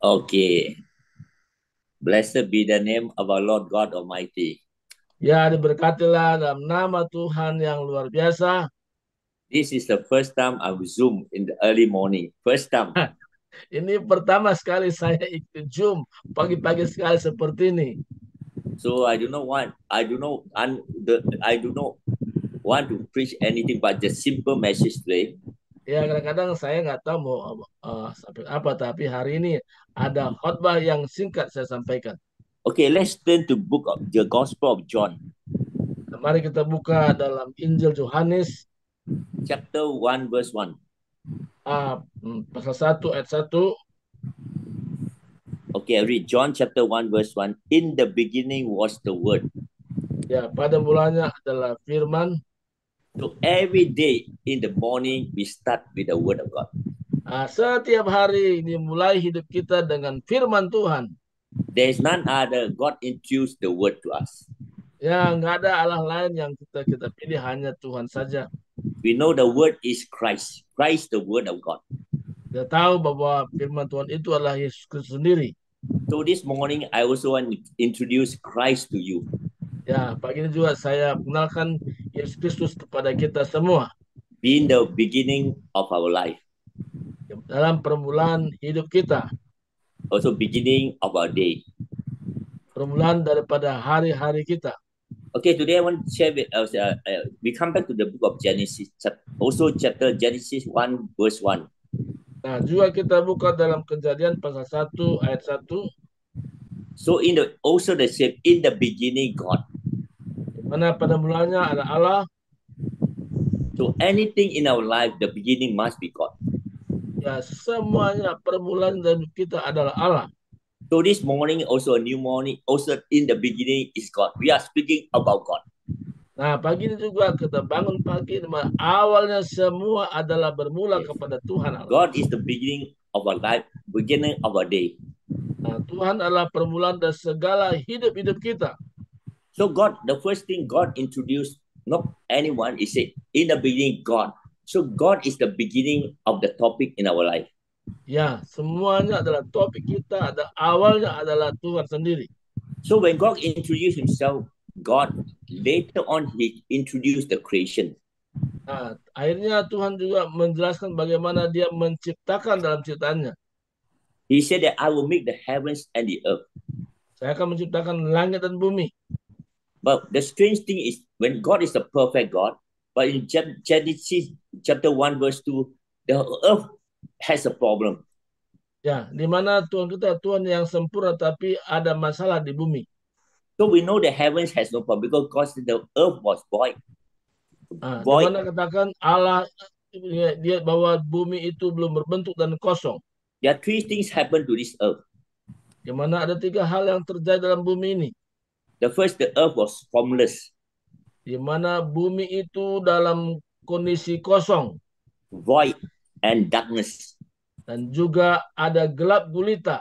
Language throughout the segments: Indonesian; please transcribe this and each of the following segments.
Okay. Blessed be the name of our Lord God Almighty. Ya, diberkatilah dalam nama Tuhan yang luar biasa. This is the first time I Zoom in the early morning. First time. Ini pertama sekali saya ikut Zoom pagi-pagi sekali seperti ini. So I do not want, I do not want to preach anything but just simple message today. Ya, kadang-kadang saya nggak tahu mau sampai apa, tapi hari ini ada khotbah yang singkat saya sampaikan. Okay, let's turn to book of the Gospel of John, Nah, mari kita buka dalam Injil Yohanes chapter 1, verse 1. pasal 1 ayat 1. Okay, I read John chapter 1, verse 1. In the beginning was the Word. Ya, pada mulanya adalah firman. So every day in the morning, we start with the Word of God. Setiap hari ini mulai hidup kita dengan firman Tuhan. There is none other. God introduced the Word to us. Ya, nggak ada Allah lain yang kita pilih, hanya Tuhan saja. We know the Word is Christ. Christ, the Word of God. Kita tahu bahwa firman Tuhan itu adalah Yesus Kristus sendiri. So this morning, I also want to introduce Christ to you. Ya, pagi ini juga saya kenalkan Yesus Kristus kepada kita semua. Being the beginning of our life. Dalam permulaan hidup kita. Also beginning of our day. Permulaan daripada hari-hari kita. Okay, today I want to share with us, we come back to the book of Genesis, also chapter Genesis 1, verse 1. Nah, juga kita buka dalam Kejadian pasal 1 ayat 1. So also the same, in the beginning God. Mana pada mulanya ada Allah. So anything in our life, the beginning must be God. Ya, semuanya permulaan dari kita adalah Allah. So this morning, also a new morning, also in the beginning is God. We are speaking about God. Nah, pagi ini juga kita bangun pagi, awalnya semua adalah bermula kepada Tuhan Allah. God is the beginning of our life, beginning of our day. Nah, Tuhan adalah permulaan dari segala hidup-hidup kita. So God, the first thing God introduced, not anyone, is said, in the beginning, God. So God is the beginning of the topic in our life. Ya, semuanya adalah topik kita, awalnya adalah Tuhan sendiri. So when God introduced himself, God, later on, he introduced the creation. Nah, akhirnya Tuhan juga menjelaskan bagaimana dia menciptakan dalam ciptaannya. He said that I will make the heavens and the earth. Saya akan menciptakan langit dan bumi. But the strange thing is, when God is the perfect God, but in Genesis chapter 1, verse 2, the earth has a problem. Ya, di mana Tuhan kita Tuhan yang sempurna, tapi ada masalah di bumi. So we know the heavens has no problem because God said the earth was void. Di mana katakan Allah dia bahwa bumi itu belum berbentuk dan kosong. There are three things happen to this earth. Di mana ada tiga hal yang terjadi dalam bumi ini. The first, the earth was formless. Di mana bumi itu dalam kondisi kosong. Void and darkness. Dan juga ada gelap gulita.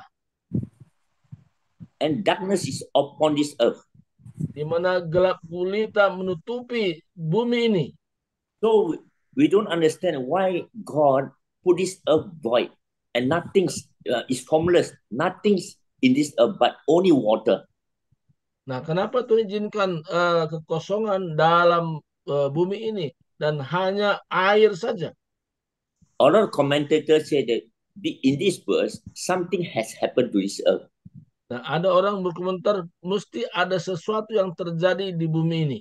And darkness is upon this earth. Di mana gelap gulita menutupi bumi ini. So we don't understand why God put this earth void and nothing is formless. Nothing's in this earth but only water. Nah, kenapa Tuhan izinkan kekosongan dalam bumi ini dan hanya air saja? A lot of commentators say that in this verse something has happened to this earth. Nah, ada orang berkomentar mesti ada sesuatu yang terjadi di bumi ini.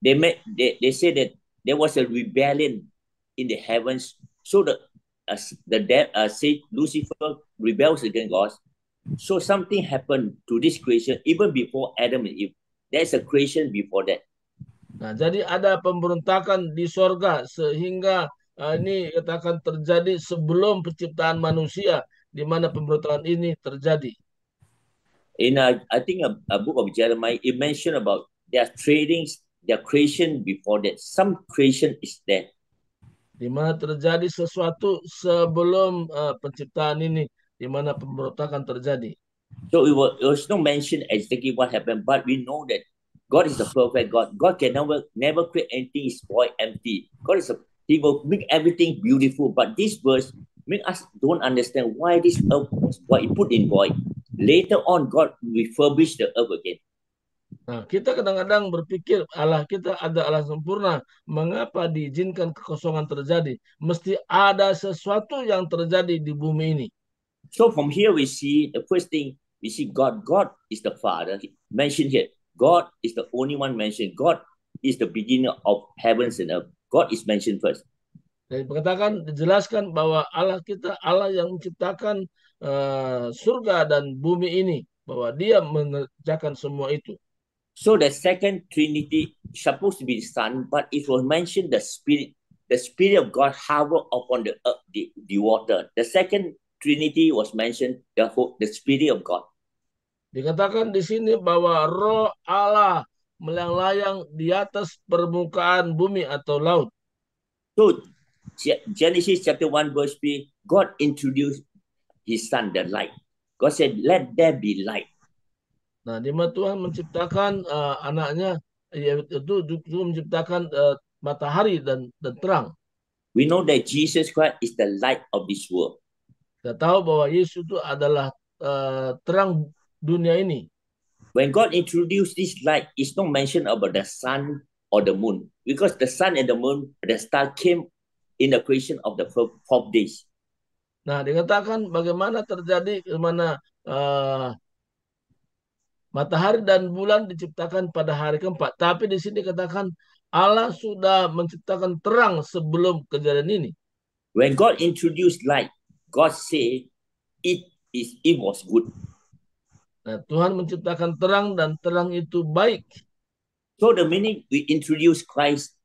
They say that there was a rebellion in the heavens. So say Lucifer rebels against God. So something happened to this creation even before Adam and Eve. There's a creation before that. Nah, jadi ada pemberontakan di sorga sehingga ini katakan terjadi sebelum penciptaan manusia, di mana pemberontakan ini terjadi. In I think a book of Jeremiah, it mentioned about their creation before that. Some creation is there. Di mana terjadi sesuatu sebelum penciptaan ini, di mana pemberontakan terjadi. So it was not mentioned exactly what happened, but we know that God is the perfect God. God can never create anything is void, empty. He will make everything beautiful. But this verse, make us don't understand why this earth was put in void. Later on, God refurbished the earth again. Nah, kita kadang-kadang berpikir Allah kita ada Allah sempurna. Mengapa diizinkan kekosongan terjadi? Mesti ada sesuatu yang terjadi di bumi ini. So from here we see the first thing, we see God. God is the Father. Mentioned here. God is the only one mentioned. God is the beginning of heavens and earth. God is mentioned first. Dan dijelaskan bahwa Allah kita Allah yang menciptakan surga dan bumi ini, bahwa Dia mengerjakan semua itu. So the second Trinity supposed to be the Son, but it was mentioned the Spirit of God hovered upon the earth, the water. The second Trinity was mentioned the Spirit of God. Dikatakan di sini bahwa Roh Allah melayang-layang di atas permukaan bumi atau laut. So Genesis chapter 1 verse 3, God introduced His Son, the light. God said, "Let there be light." Nah, di mana Tuhan menciptakan anaknya, yaitu menciptakan matahari dan terang. We know that Jesus Christ is the light of this world. Kita tahu bahwa Yesus itu adalah terang dunia ini. When God introduced this light, it's not mentioned about the sun or the moon, because the sun and the moon, the star came in the creation of the 4 days. Nah, dikatakan bagaimana terjadi, bagaimana matahari dan bulan diciptakan pada hari keempat. Tapi di sini dikatakan Allah sudah menciptakan terang sebelum kejadian ini. When God introduced light, God said it was good. Nah, Tuhan menciptakan terang dan terang itu baik. So the minute we introduce Christ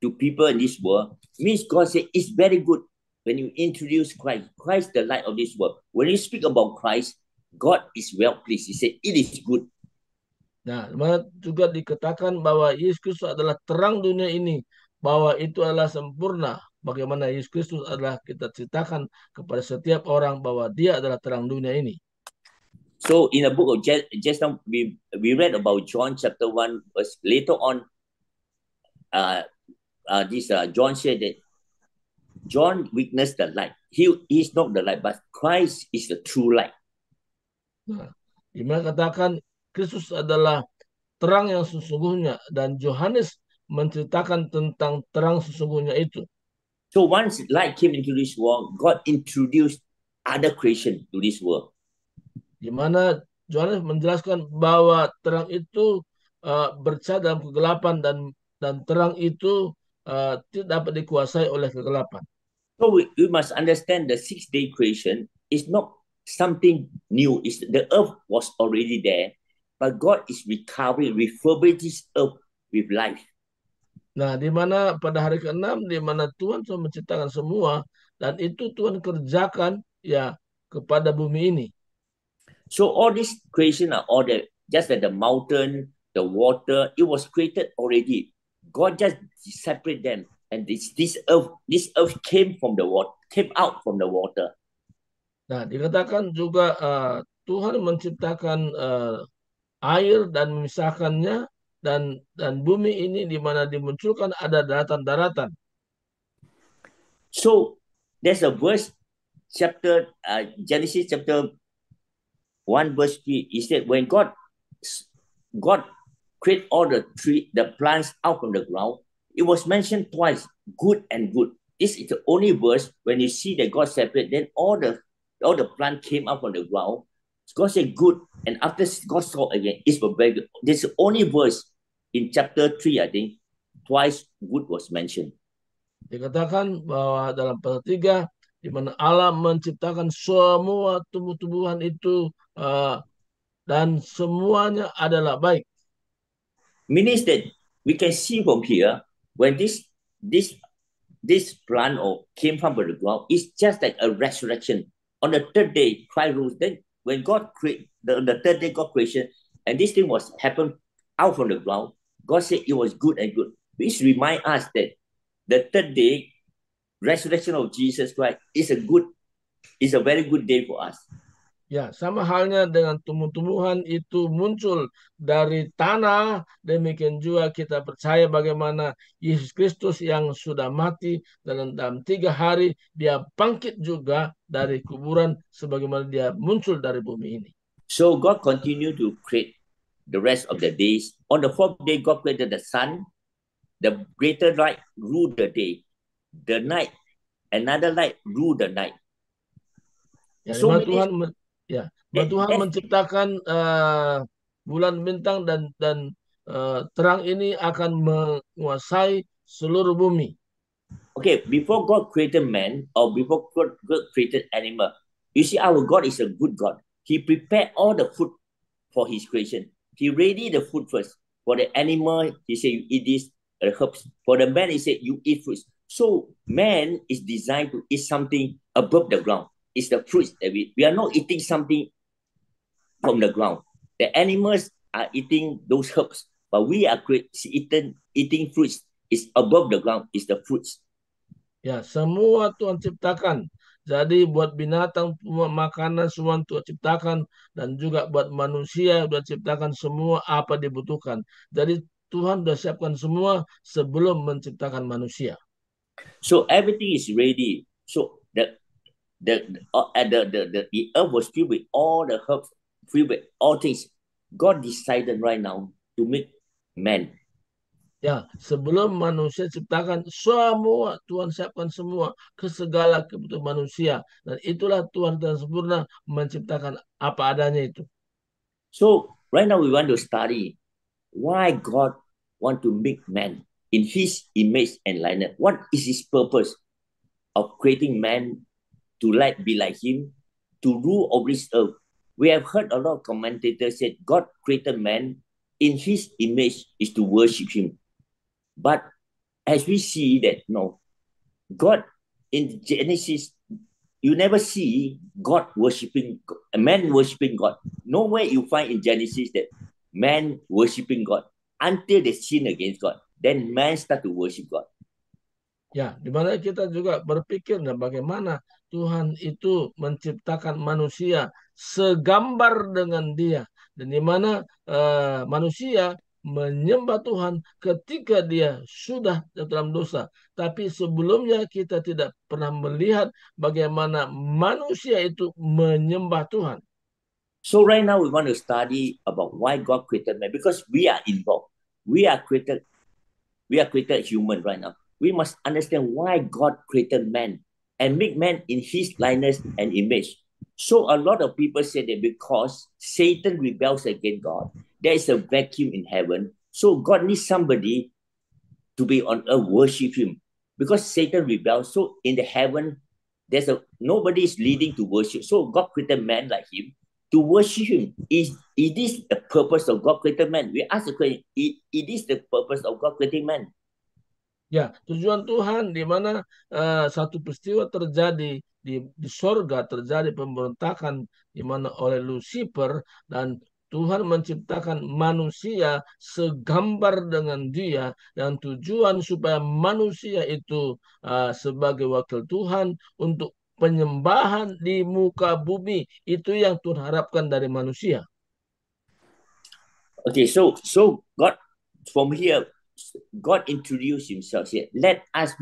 to people in this world, means God said it's very good. When you introduce Christ the light of this world. When you speak about Christ, God is well pleased. He said it is good. Nah, juga dikatakan bahwa Yesus Kristus adalah terang dunia ini, bahwa itu adalah sempurna. Bagaimana Yesus Kristus adalah kita ceritakan kepada setiap orang bahwa Dia adalah terang dunia ini. So in the book of just now we read about John chapter 1 verse later on. John said that John witnessed the light. He is not the light, but Christ is the true light. Nah, dimana katakan Kristus adalah terang yang sesungguhnya, dan Yohanes menceritakan tentang terang sesungguhnya itu. So once light came into this world, God introduced other creation to this world. Dimana Yohanes menjelaskan bahwa terang itu bercahaya dalam kegelapan, dan terang itu tidak dapat dikuasai oleh kegelapan. So we must understand the 6-day creation is not something new. The earth was already there, but God is refurbishing this earth with life. Nah, di mana pada hari ke-6, di mana Tuhan sudah menciptakan semua, dan itu Tuhan kerjakan ya kepada bumi ini. So all this creation are all just like the mountain, the water, it was created already. God just separate them, and this earth came out from the water. Nah, dikatakan juga Tuhan menciptakan air dan memisahkannya, dan bumi ini di mana dimunculkan ada daratan-daratan. So there's a verse Genesis chapter 1 verse 3. He said when God create all the plants out from the ground, it was mentioned twice, good and good. This is the only verse when you see that God separate, then all the plant came out from the ground. God said good, and after God saw again, it's very good. This is the only verse in chapter 3, I think, twice good was mentioned. Dikatakan bahwa dalam pasal 3, di mana Allah menciptakan semua tumbuh-tumbuhan itu dan semuanya adalah baik. Means that we can see from here when this plant came from the ground, it's just like a resurrection. On the 3rd day, Christ rose. Then when God created the 3rd day, God creation, and this thing was happened out from the ground, God said it was good and good. Which remind us that the 3rd day resurrection of Jesus Christ is a very good day for us. Ya, sama halnya dengan tumbuh-tumbuhan itu muncul dari tanah, demikian juga kita percaya bagaimana Yesus Kristus yang sudah mati dan dalam 3 hari dia bangkit juga dari kuburan sebagaimana dia muncul dari bumi ini. So God continued to create the rest of the days. On the fourth day, God created the sun. The greater light ruled the day. The night, another light ruled the night. Ya, So many. Tuhan That, menciptakan bulan bintang dan terang ini akan menguasai seluruh bumi. okay, before God created man or before God created animal, you see, our God is a good God. He prepared all the food for his creation. He ready the food first. For the animal, he said, you eat this herbs. For the man, he said, you eat fruits. So man is designed to eat something above the ground. It's the fruits that we are not eating something from the ground. The animals are eating those herbs, but we are eating fruits. It's above the ground. It's the fruits. Ya, semua Tuhan ciptakan. Jadi buat binatang makanan semua Tuhan ciptakan dan juga buat manusia Tuhan ciptakan semua apa dibutuhkan. Jadi Tuhan sudah siapkan semua sebelum menciptakan manusia. So everything is ready. So the earth was filled with all the herbs, filled with all things. God decided right now to make man. Ya, sebelum manusia ciptakan semua, Tuhan siapkan semua ke segala kebutuhan manusia. Dan itulah Tuhan dan sempurna menciptakan apa adanya itu. So right now we want to study why God want to make man in his image and likeness. What is his purpose of creating man to be like him, to rule over this earth? We have heard a lot of commentators said God created man in his image is to worship him. But as we see that, no, God in Genesis, you never see God worshiping, a man worshiping God. Nowhere you find in Genesis that man worshiping God until they sin against God. Then man start to worship God. Ya, di mana kita juga berpikir dan bagaimana Tuhan itu menciptakan manusia segambar dengan Dia, dan di mana manusia menyembah Tuhan ketika dia sudah dalam dosa. Tapi sebelumnya kita tidak pernah melihat bagaimana manusia itu menyembah Tuhan. So right now we want to study about why God created man because we are involved. We are created human right now. We must understand why God created man and make man in his likeness and image. So a lot of people say that because Satan rebels against God, there is a vacuum in heaven. So God needs somebody to be on earth worship him. Because Satan rebels, so in the heaven, nobody is leading to worship. So God created man like him to worship him. Is this the purpose of God created man? We ask the question, it is the purpose of God creating man. Ya, tujuan Tuhan di mana satu peristiwa terjadi di sorga, terjadi pemberontakan di mana oleh Lucifer, dan Tuhan menciptakan manusia segambar dengan Dia, dan tujuan supaya manusia itu sebagai wakil Tuhan untuk penyembahan di muka bumi. Itu yang Tuhan harapkan dari manusia. Okay, so God from here, God introduced himself here. Let us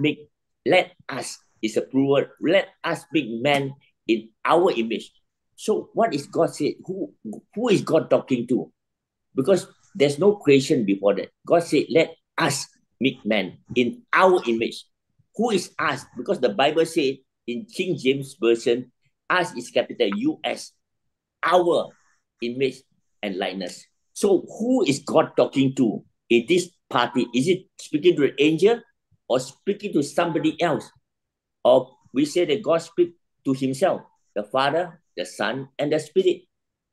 is a plural. Let us make man in our image. So what is God said? Who is God talking to? Because there's no creation before that. God said, let us make man in our image. Who is us? Because the Bible said in King James Version, us is capital US, our image and likeness. So who is God talking to in this party? Is it speaking to an angel or speaking to somebody else? Or we say that God speaks to himself, the Father, the Son, and the Spirit.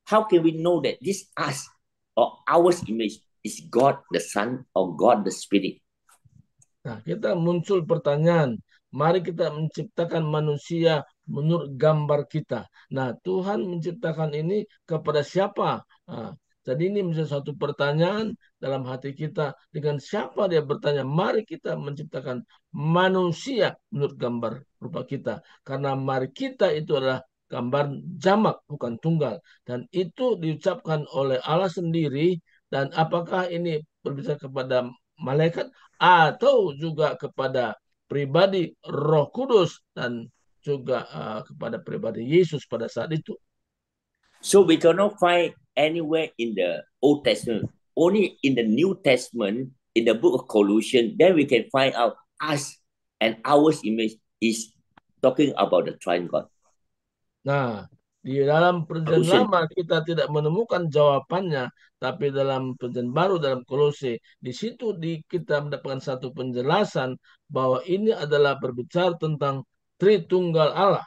How can we know that this us or our image is God the Son or God the Spirit? Nah, kita muncul pertanyaan, mari kita menciptakan manusia menurut gambar kita. Nah, Tuhan menciptakan ini kepada siapa? Nah, jadi ini menjadi satu pertanyaan dalam hati kita. Dengan siapa dia bertanya? Mari kita menciptakan manusia menurut gambar rupa kita. Karena mari kita itu adalah gambar jamak, bukan tunggal. Dan itu diucapkan oleh Allah sendiri. Dan apakah ini berbicara kepada malaikat atau juga kepada pribadi Roh Kudus dan juga kepada pribadi Yesus pada saat itu. So we cannot find anywhere in the Old Testament, only in the New Testament, in the book of Colossians, then we can find out us and our image is talking about the triune God. Nah, di dalam perjanjian lama kita tidak menemukan jawabannya, tapi dalam perjanjian baru dalam Kolose, di situ kita mendapatkan satu penjelasan bahwa ini adalah berbicara tentang Tritunggal Allah.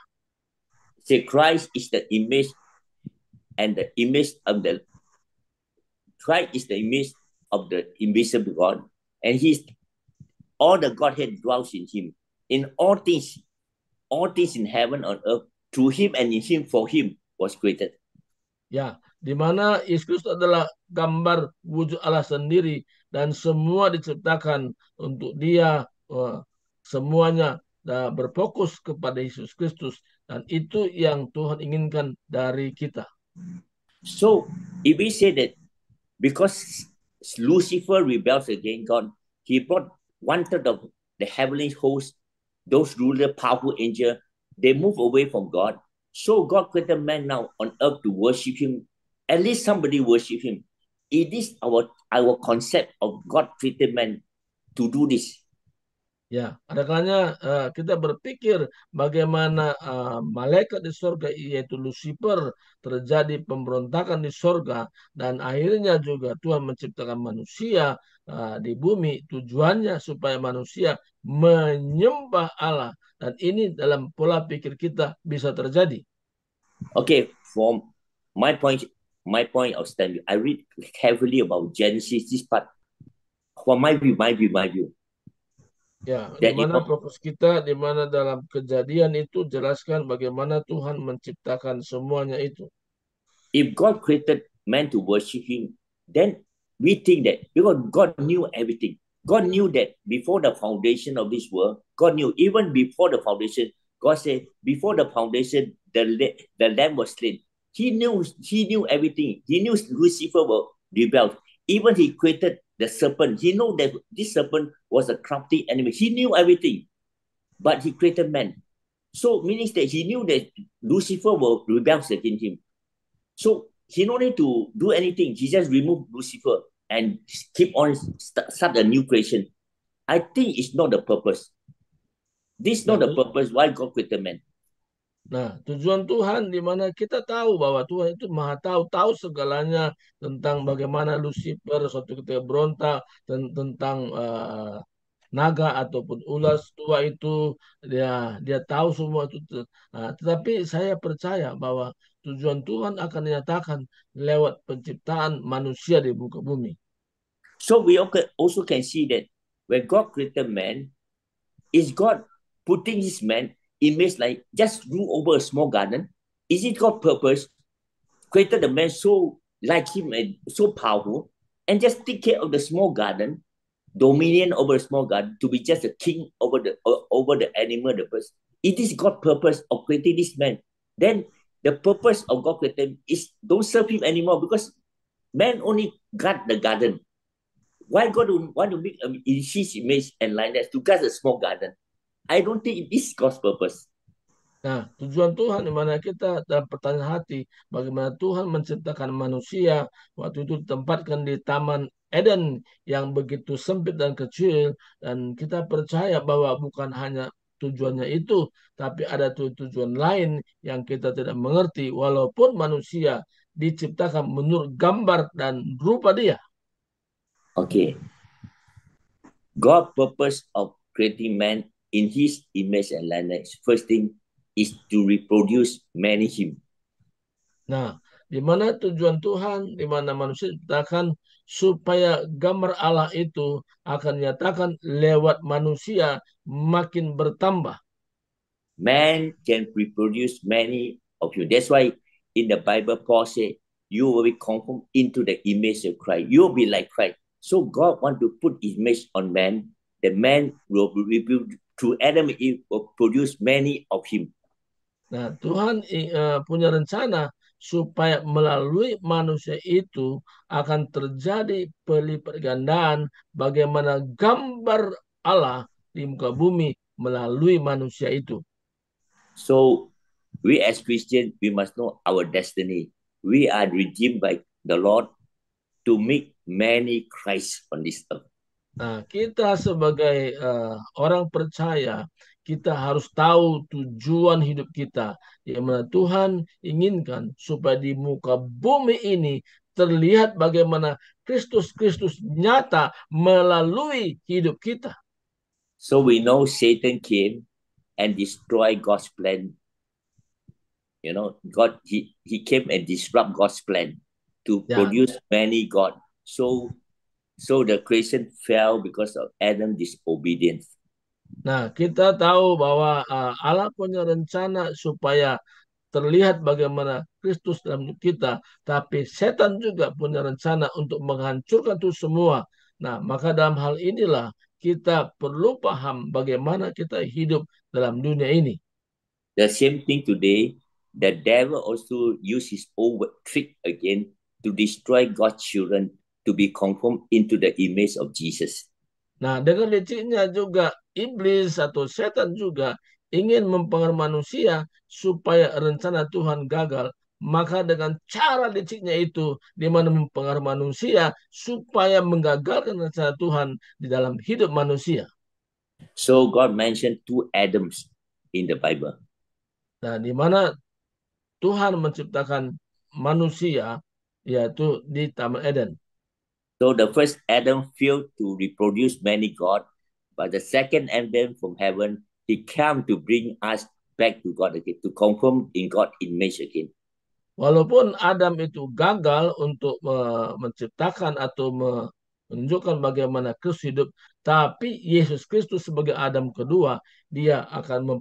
Say Christ is the image and the image of the Christ is the image of the invisible God, and he's all the Godhead dwells in him. In all things in heaven on earth, through him and in him for him was created. Ya, di mana Yesus adalah gambar wujud Allah sendiri dan semua diciptakan untuk dia, semuanya berfokus kepada Yesus Kristus dan itu yang Tuhan inginkan dari kita. So, if we say that because Lucifer rebels against God, he brought 1/3 of the heavenly host, those ruler, powerful angels, they move away from God. So God created man now on earth to worship him. At least somebody worship him. It is our concept of God created man to do this. Ya, ada kalanya kita berpikir bagaimana malaikat di surga yaitu Lucifer terjadi pemberontakan di surga dan akhirnya juga Tuhan menciptakan manusia di bumi tujuannya supaya manusia menyembah Allah dan ini dalam pola pikir kita bisa terjadi. Okay, from my point of standing, I read heavily about Genesis this part. For my view. Ya, di mana fokus kita, di mana dalam Kejadian itu jelaskan bagaimana Tuhan menciptakan semuanya itu. If God created man to worship him, then we think that because God knew everything. God knew that before the foundation of this world, God knew even before the foundation, God said before the foundation, the lamb was slain. He knew everything. He knew Lucifer will rebel. Even he created the serpent. He knew that this serpent was a crafty enemy. He knew everything, but he created man. So meaning that he knew that Lucifer will rebel against him. So he no need to do anything. He just removed Lucifer and keep on start a new creation. I think it's not the purpose. This is not the purpose why God created man. Nah, tujuan Tuhan di mana kita tahu bahwa Tuhan itu maha tahu segalanya tentang bagaimana Lucifer suatu ketika berontak tentang naga ataupun ular tua itu dia tahu semua itu. Nah, tetapi saya percaya bahwa tujuan Tuhan akan dinyatakan lewat penciptaan manusia di muka bumi. So we also can see that when God created man, is God putting his man image like just rule over a small garden? Is it God's purpose? Created the man so like him and so powerful and just take care of the small garden, dominion over a small garden, to be just a king over the animal, the person. It is God's purpose of creating this man. Then the purpose of God creating is don't serve him anymore because man only guard the garden. Why God want to make his image and likeness to guard a small garden? I don't think this is God's purpose. Nah, tujuan Tuhan di mana kita dalam pertanyaan hati, bagaimana Tuhan menciptakan manusia, waktu itu ditempatkan di Taman Eden yang begitu sempit dan kecil, dan kita percaya bahwa bukan hanya tujuannya itu, tapi ada tujuan lain yang kita tidak mengerti, walaupun manusia diciptakan menurut gambar dan rupa dia. Okay. God's purpose of creating man in his image and likeness, first thing is to reproduce many him. Nah, di mana tujuan Tuhan, di mana manusia diciptakan supaya gambar Allah itu akan dinyatakan lewat manusia makin bertambah. Man can reproduce many of you. That's why in the Bible, Paul said, you will be conformed into the image of Christ. You will be like Christ. So God want to put image on man. The man will be through Adam and Eve will produce many of him. Nah, Tuhan punya rencana supaya melalui manusia itu akan terjadi pelipat gandaan bagaimana gambar Allah di muka bumi melalui manusia itu. So we as Christians, we must know our destiny. We are redeemed by the Lord to make many Christ on this earth. Nah, kita sebagai orang percaya, kita harus tahu tujuan hidup kita, yang mana Tuhan inginkan supaya di muka bumi ini terlihat bagaimana Kristus nyata melalui hidup kita. So we know Satan came and destroyed God's plan. You know, he came and disrupt God's plan to Ya, produce many God. So the creation fell because of Adam's disobedience. nah kita tahu bahwa Allah punya rencana supaya terlihat bagaimana Kristus dalam hidup kita, tapi setan juga punya rencana untuk menghancurkan itu semua. Nah, maka dalam hal inilah kita perlu paham bagaimana kita hidup dalam dunia ini. The same thing today, the devil also used his own trick again to destroy God's children to be conformed into the image of Jesus. Nah, dengan liciknya juga iblis atau setan juga ingin mempengaruhi manusia supaya rencana Tuhan gagal. Maka dengan cara liciknya itu, di mana mempengaruhi manusia supaya menggagalkan rencana Tuhan di dalam hidup manusia. So God mentioned two Adams in the Bible. Nah, di mana Tuhan menciptakan manusia, yaitu di Taman Eden. So the first Adam failed to reproduce many God, but the second Adam from heaven, he came to bring us back to God again, to conform in God's image again. Walaupun Adam itu gagal untuk menciptakan atau menunjukkan bagaimana Kristus hidup, tapi Yesus Kristus sebagai Adam kedua, dia akan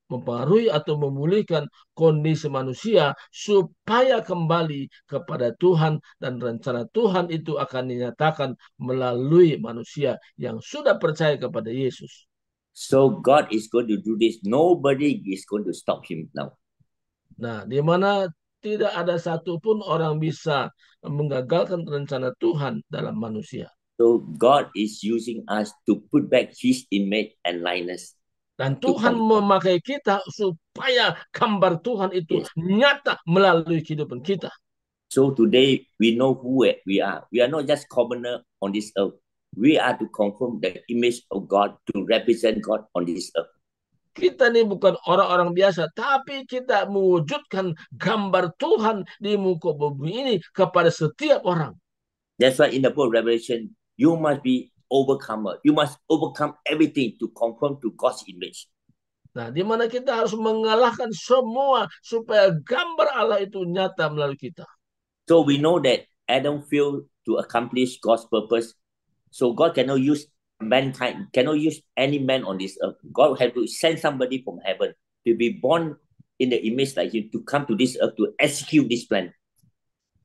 mempengaruhi atau memulihkan kondisi manusia supaya kembali kepada Tuhan, dan rencana Tuhan itu akan dinyatakan melalui manusia yang sudah percaya kepada Yesus. So God is going to do this. Nobody is going to stop him now. Nah, di mana tidak ada satupun orang bisa menggagalkan rencana Tuhan dalam manusia. So God is using us to put back his image and likeness. Dan Tuhan memakai kita supaya gambar Tuhan itu nyata melalui kehidupan kita. So today we know who we are. We are not just commoner on this earth. We are to conform the image of God, to represent God on this earth. Kita ini bukan orang-orang biasa, tapi kita mewujudkan gambar Tuhan di muka bumi ini kepada setiap orang. That's why in the book of Revelation, you must be overcomer. You must overcome everything to conform to God's image. Nah, di mana kita harus mengalahkan semua supaya gambar Allah itu nyata melalui kita. So we know that Adam failed to accomplish God's purpose. So God cannot use mankind, cannot use any man on this earth. God had to send somebody from heaven to be born in the image like him, to come to this earth to execute this plan.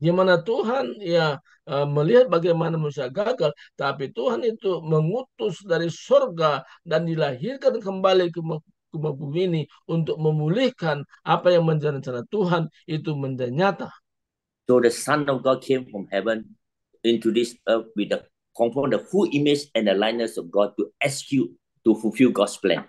Di mana Tuhan melihat bagaimana manusia gagal, tapi Tuhan itu mengutus dari surga dan dilahirkan kembali ke bumi ini untuk memulihkan apa yang menjadi rencana Tuhan itu menjadi nyata. So the Son of God came from heaven into this earth with the conform the full image and the likeness of God to execute, to fulfill God's plan.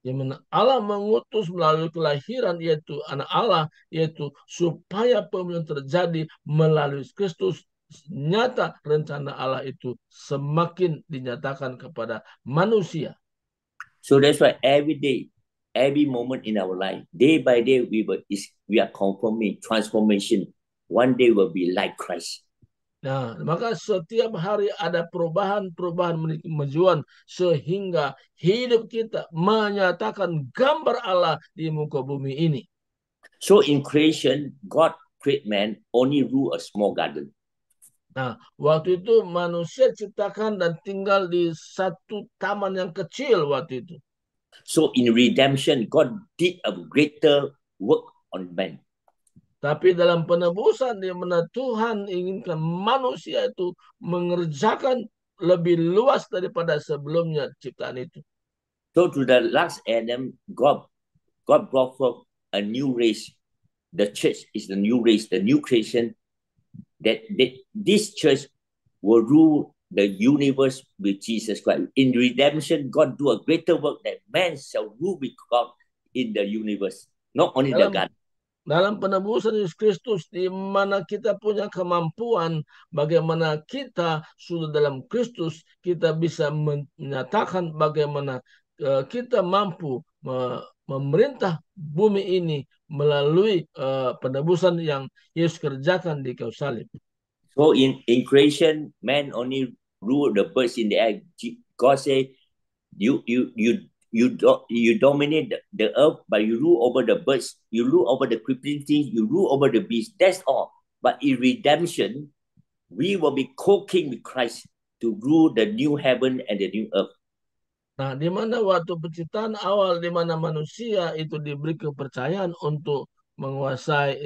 Di mana Allah mengutus melalui kelahiran yaitu anak Allah, yaitu supaya pemulihan terjadi melalui Kristus, nyata rencana Allah itu semakin dinyatakan kepada manusia. So that's why every day, every moment in our life, day by day, we are conforming, transformation. One day will be like Christ. Nah, maka setiap hari ada perubahan kemajuan sehingga hidup kita menyatakan gambar Allah di muka bumi ini. So in creation, God create man only rule a small garden. Nah, waktu itu manusia ciptakan dan tinggal di satu taman yang kecil waktu itu. So in redemption, God did a greater work on man. Tapi dalam penebusan di mana Tuhan inginkan manusia itu mengerjakan lebih luas daripada sebelumnya ciptaan itu. So to the last Adam, God brought forth a new race. The church is the new race, the new creation. That this church will rule the universe with Jesus Christ. In redemption, God do a greater work that man shall rule with God in the universe, not only the God. Dalam penebusan Yesus Kristus, di mana kita punya kemampuan, bagaimana kita sudah dalam Kristus, kita bisa menyatakan bagaimana kita mampu memerintah bumi ini melalui penebusan yang Yesus kerjakan di kayu salib. So in creation, man only rule the birds in the air. God say, you dominate the earth, but you rule over the birds, you rule over the creeping things, you rule over the beasts. That's all. But in redemption, we will be co-king with Christ to rule the new heaven and the new earth. Nah, di mana waktu penciptaan awal, di mana manusia itu diberi kepercayaan untuk menguasai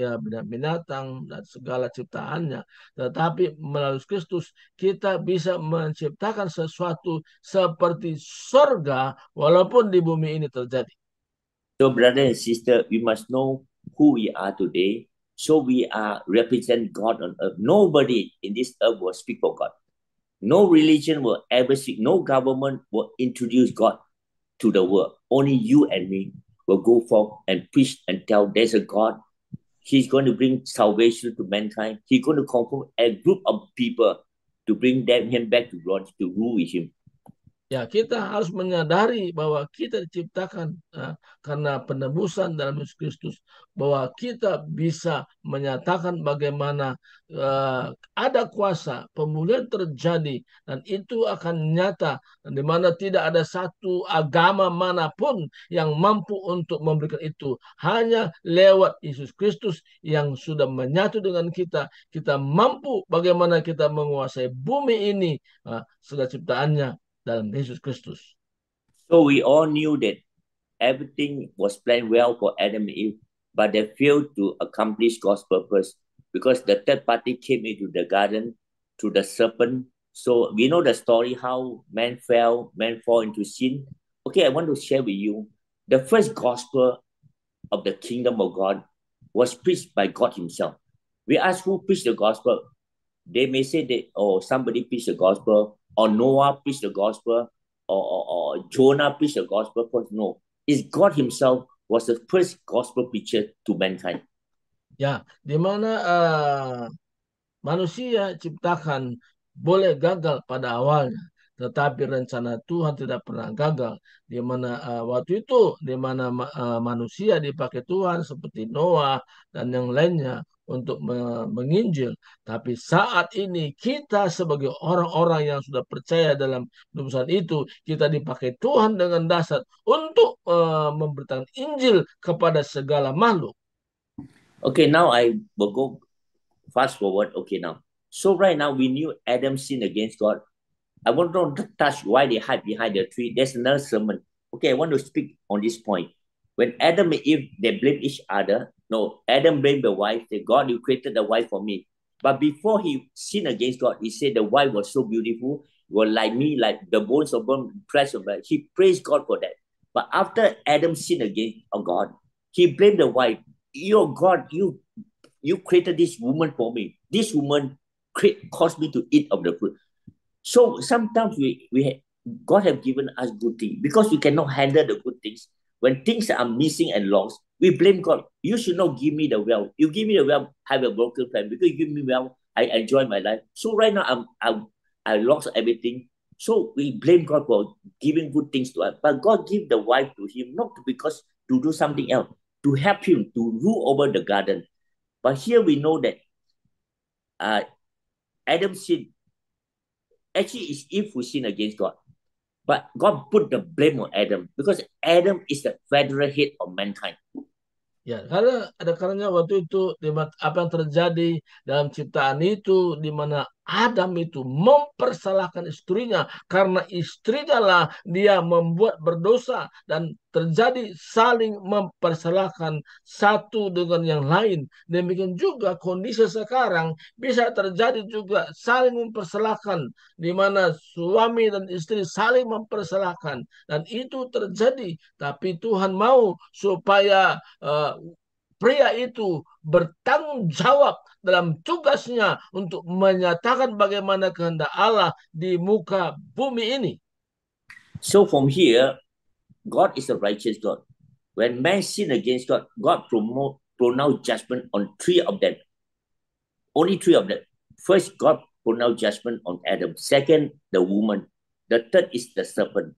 binatang dan segala ciptaannya. Tetapi melalui Kristus kita bisa menciptakan sesuatu seperti surga walaupun di bumi ini terjadi. So brother and sister, we must know who we are today. So we are represent God on earth. Nobody in this earth will speak for God. No religion will ever speak. No government will introduce God to the world. Only you and me will go forth and preach and tell there's a God. He's going to bring salvation to mankind. He's going to conform a group of people to bring him back to God, to rule with him. Ya, kita harus menyadari bahwa kita diciptakan karena penebusan dalam Yesus Kristus, bahwa kita bisa menyatakan bagaimana ada kuasa, pemulihan terjadi, dan itu akan nyata, di mana tidak ada satu agama manapun yang mampu untuk memberikan itu. Hanya lewat Yesus Kristus yang sudah menyatu dengan kita, kita mampu bagaimana kita menguasai bumi ini, segala ciptaannya, dalam Yesus Kristus. So we all knew that everything was planned well for Adam and Eve, but they failed to accomplish God's purpose because the third party came into the garden through the serpent. So we know the story how man fall into sin. Okay, I want to share with you the first gospel of the kingdom of God was preached by God himself. We ask who preached the gospel. They may say that, oh, somebody preached the gospel, or Noah preached the gospel, or Jonah preached the gospel. No, it's God himself was the first gospel preacher to mankind. Ya, di mana manusia ciptakan boleh gagal pada awalnya, tetapi rencana Tuhan tidak pernah gagal. Di mana waktu itu, di mana manusia dipakai Tuhan seperti Noah dan yang lainnya untuk menginjil. Tapi saat ini kita sebagai orang-orang yang sudah percaya dalam penebusan itu, kita dipakai Tuhan dengan dasar untuk memberitakan Injil kepada segala makhluk. Okay, now I will go fast forward. Okay, now. So right now we knew Adam sinned against God. I want to touch why they hide behind the tree. There's another sermon. Okay, I want to speak on this point. When Adam and Eve, they blame each other. No, Adam blamed the wife. Say, God, you created the wife for me. But before he sinned against God, he said the wife was so beautiful, was like me, like the bones of bone, flesh of blood. He praised God for that. But after Adam sinned against God, he blamed the wife. Your God, you created this woman for me. This woman caused me to eat of the fruit. So sometimes God have given us good things because we cannot handle the good things. When things are missing and lost, we blame God. You should not give me the wealth. You give me the wealth, I have a broken family. Because you give me wealth, I enjoy my life. So right now, I lost everything. So we blame God for giving good things to us. But God gave the wife to him, not because to do something else, to help him to rule over the garden. But here we know that Adam sinned. Actually, it's Eve who sinned against God. But God put the blame on Adam because Adam is the federal head of mankind. Ya, karena waktu itu apa yang terjadi dalam ciptaan itu, di mana Adam itu mempersalahkan istrinya karena istrinya lah dia membuat berdosa dan terjadi saling mempersalahkan satu dengan yang lain. Demikian juga kondisi sekarang bisa terjadi juga saling mempersalahkan, di mana suami dan istri saling mempersalahkan, dan itu terjadi. Tapi Tuhan mau supaya pria itu bertanggung jawab dalam tugasnya untuk menyatakan bagaimana kehendak Allah di muka bumi ini. So from here, God is a righteous God. When man sin against God, God pronounced judgment on three of them. Only three of them. First, God pronounced judgment on Adam. Second, the woman. The third is the serpent.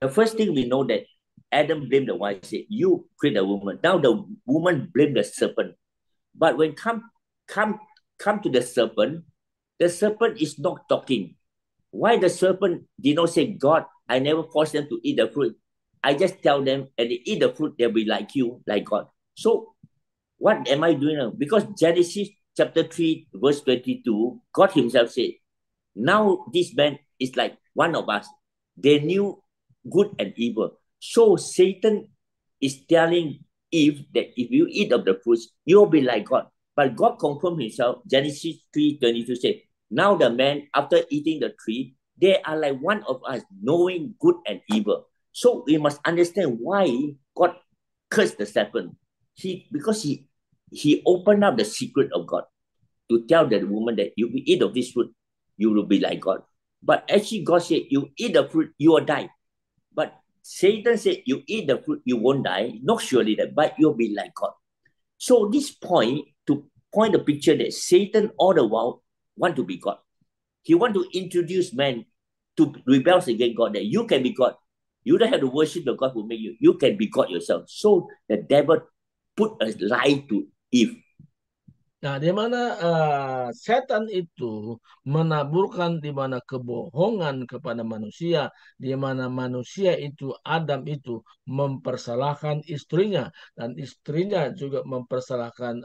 The first thing we know that Adam blamed the wife, said, "You create a woman." Now the woman blamed the serpent. But when come to the serpent is not talking. Why the serpent did not say, "God, I never forced them to eat the fruit. I just tell them, and they eat the fruit, they'll be like you, like God." So what am I doing now? Because Genesis chapter 3, verse 22, God himself said, now this man is like one of us. They knew good and evil. So Satan is telling Eve that if you eat of the fruits, you'll be like God. But God confirmed himself. Genesis 3:22 said, now the man, after eating the tree, they are like one of us, knowing good and evil. So we must understand why God cursed the serpent. Because he opened up the secret of God to tell the woman that if you eat of this fruit, you will be like God. But actually God said, you eat the fruit, you will die. But Satan said, you eat the fruit, you won't die. Not surely that, but you'll be like God. So this point, to point the picture that Satan all the while want to be God. He want to introduce man to rebel against God, that you can be God. You don't have to worship the God who made you. You can be God yourself. So the devil put a lie to Eve. Nah, di mana setan itu menaburkan di mana kebohongan kepada manusia, di mana manusia itu, Adam itu mempersalahkan istrinya, dan istrinya juga mempersalahkan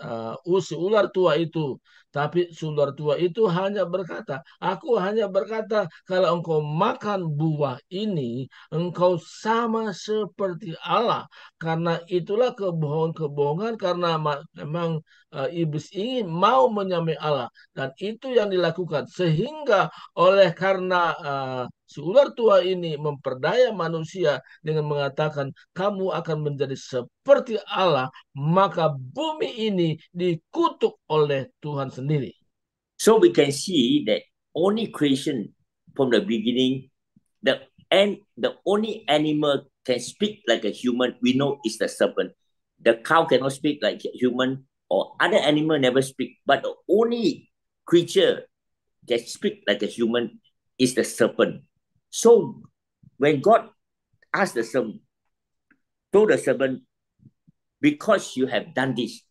si ular tua itu. Tapi si ular tua itu hanya berkata, aku hanya berkata kalau engkau makan buah ini, engkau sama seperti Allah. Karena itulah kebohongan-kebohongan, karena memang iblis ingin mau menyamai Allah, dan itu yang dilakukan, sehingga oleh karena si ular tua ini memperdaya manusia dengan mengatakan kamu akan menjadi seperti Allah, maka bumi ini dikutuk oleh Tuhan sendiri. So we can see that only creation from the beginning, the only animal can speak like a human, we know is the serpent. The cow cannot speak like a human, or other animal never speak, but the only creature that speak like a human is the serpent. So when God asked the serpent, told the serpent, because you have done this,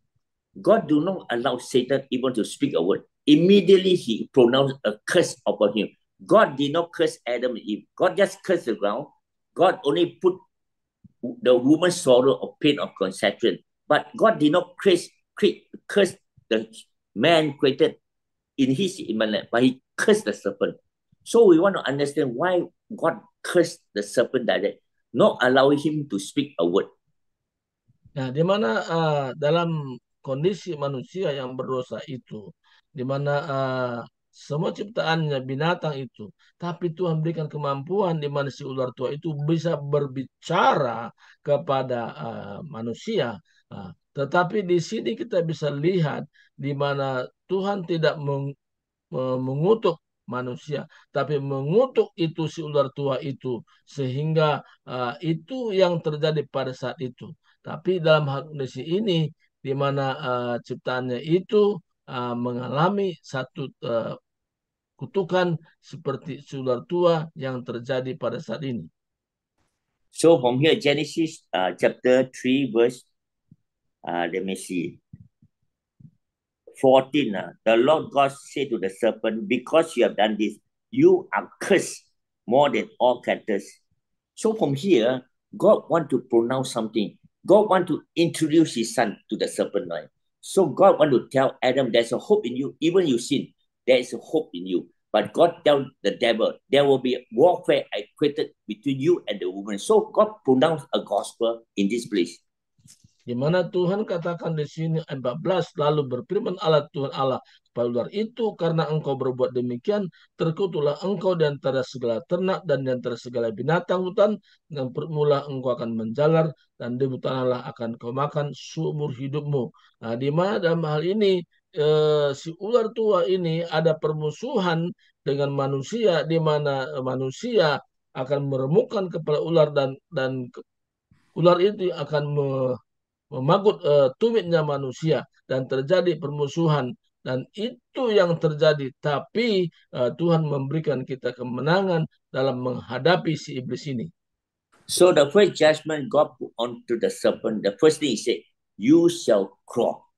God do not allow Satan even to speak a word. Immediately he pronounced a curse upon him. God did not curse Adam and Eve. God just cursed the ground. God only put the woman's sorrow or pain of conception. But God did not curse the man created in his image, but he cursed the serpent. So we want to understand why God cursed the serpent direct, not allowing him to speak a word. Nah, di mana dalam kondisi manusia yang berdosa itu, di mana semua ciptaannya binatang itu, tapi Tuhan berikan kemampuan di mana si ular tua itu bisa berbicara kepada manusia. Tetapi di sini kita bisa lihat di mana Tuhan tidak mengutuk manusia, tapi mengutuk itu si ular tua itu, sehingga itu yang terjadi pada saat itu. Tapi dalam hal kondisi ini, di mana ciptaannya itu mengalami satu kutukan seperti si ular tua yang terjadi pada saat ini. So from here, Genesis chapter 3, verse, let me see, 14, the Lord God said to the serpent, because you have done this, you are cursed more than all cattle. So from here, God want to pronounce something. God want to introduce his son to the serpent, right? So God want to tell Adam, there's a hope in you. Even you sin, there is a hope in you. But God tell the devil, there will be warfare I created between you and the woman. So God pronounced a gospel in this place. Di mana Tuhan katakan di sini ayat 14, lalu berfirman Allah Tuhan Allah kepada ular itu, karena engkau berbuat demikian, terkutuklah engkau di antara segala ternak dan di antara segala binatang hutan, dan perutmulah engkau akan menjalar, dan debu tanahlah akan kau makan seumur hidupmu. Nah, di mana dalam hal ini si ular tua ini ada permusuhan dengan manusia, di mana manusia akan meremukkan kepala ular, dan ular itu akan memagut tumitnya manusia, dan terjadi permusuhan, dan itu yang terjadi. Tapi Tuhan memberikan kita kemenangan dalam menghadapi si iblis ini. So the first judgment God put onto the serpent, the first thing he said, you shall crawl.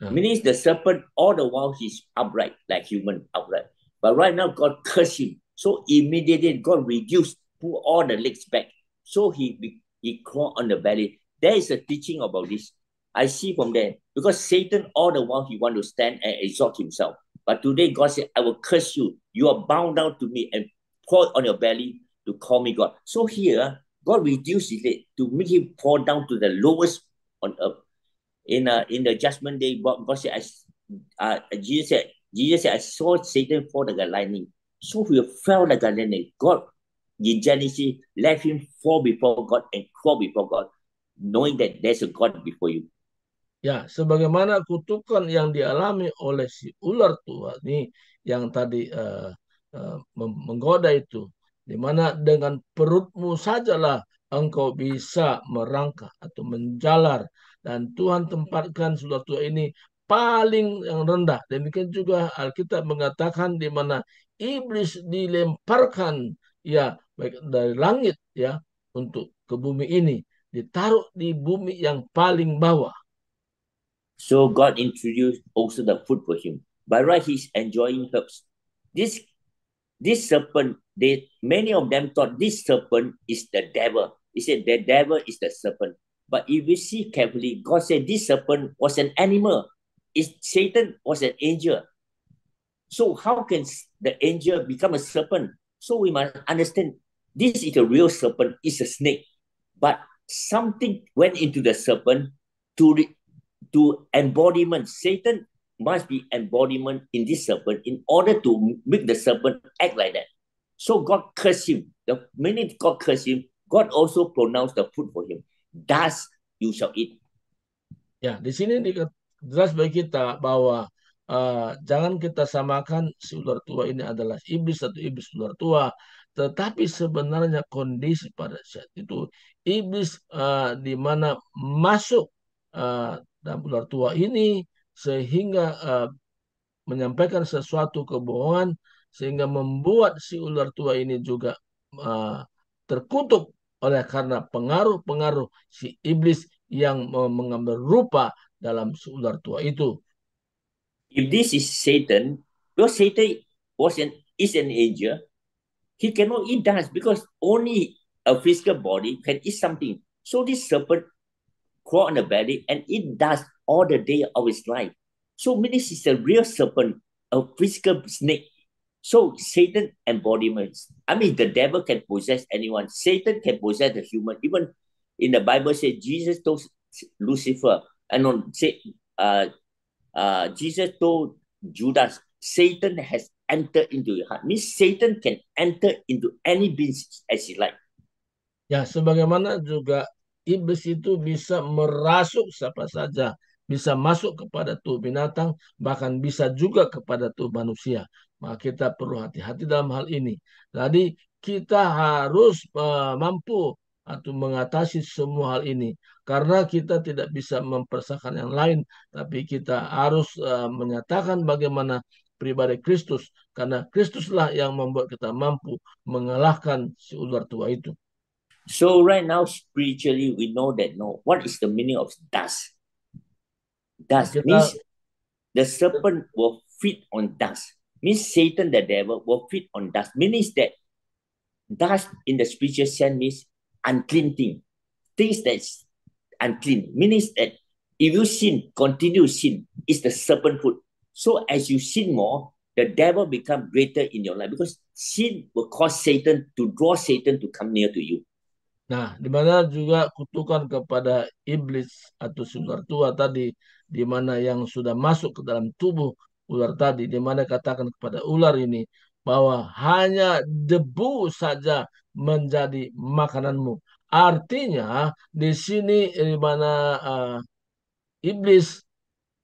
Meaning the serpent, all the while he's upright, like human upright. But right now God cursed him. So immediately God reduced, put all the legs back. So he crawled on the belly. There is a teaching about this. I see from there. Because Satan, all the while, he want to stand and exalt himself. But today God said, I will curse you. You are bound down to me and crawl on your belly to call me God. So here, God reduced it to make him fall down to the lowest on earth. In the judgment day, God said, Jesus said, I saw Satan fall like a lightning. So he fell like a lightning. God, in Genesis, let him fall before God and crawl before God, knowing that there's a God before you. Ya, sebagaimana kutukan yang dialami oleh si ular tua ini yang tadi menggoda itu, di mana dengan perutmu sajalah engkau bisa merangkak atau menjalar, dan Tuhan tempatkan si ular tua ini paling yang rendah. Demikian juga Alkitab mengatakan di mana iblis dilemparkan ya baik dari langit ya untuk ke bumi ini, ditaruh di bumi yang paling bawah. So God introduced also the food for him. By right, he's enjoying herbs. This serpent, many of them thought this serpent is the devil. He said the devil is the serpent. But if we see carefully, God said this serpent was an animal. Satan was an angel. So how can the angel become a serpent? So we must understand this is a real serpent, it's a snake. But something went into the serpent to embodiment. Satan must be embodiment in this serpent in order to make the serpent act like that. So God cursed him. The minute God cursed him, God also pronounced the food for him. Thus you shall eat. Ya, di sini jelas bagi kita bahwa jangan kita samakan si ular tua ini adalah iblis atau iblis ular tua. Tetapi sebenarnya kondisi pada saat itu iblis di mana masuk dalam ular tua ini sehingga menyampaikan sesuatu kebohongan sehingga membuat si ular tua ini juga terkutuk oleh karena pengaruh-pengaruh si iblis yang mengambil rupa dalam si ular tua itu. If this is Satan, because Satan is an angel, he cannot eat dust because only a physical body can eat something. So this serpent crawl on the belly and eat dust all the day of his life. So this is a real serpent, a physical snake. So Satan embodiments. I mean, the devil can possess anyone. Satan can possess the human. Even in the Bible says Jesus told Lucifer, Jesus told Judas, Satan has entered into your heart. Means Satan can enter into any being as he like. Ya, sebagaimana juga iblis itu bisa merasuk siapa saja, bisa masuk kepada tubuh binatang, bahkan bisa juga kepada tubuh manusia. Maka kita perlu hati-hati dalam hal ini. Jadi kita harus mampu atau mengatasi semua hal ini. Karena kita tidak bisa mempersahkan yang lain, tapi kita harus menyatakan bagaimana pribadi Kristus. Karena Kristuslah yang membuat kita mampu mengalahkan si ular tua itu. So right now, spiritually, we know that what is the meaning of dust? Dust means the serpent will feed on dust. Means Satan, the devil, will feed on dust. Meaning that dust in the spiritual sense means unclean thing. Things that's unclean. Meaning that if you sin, continue sin, is the serpent food. So as you sin more, the devil become greater in your life because sin will cause Satan to draw Satan to come near to you. Nah, di mana juga kutukan kepada iblis atau ular tua tadi, di mana yang sudah masuk ke dalam tubuh ular tadi, di mana katakan kepada ular ini bahwa hanya debu saja menjadi makananmu. Artinya di sini di mana iblis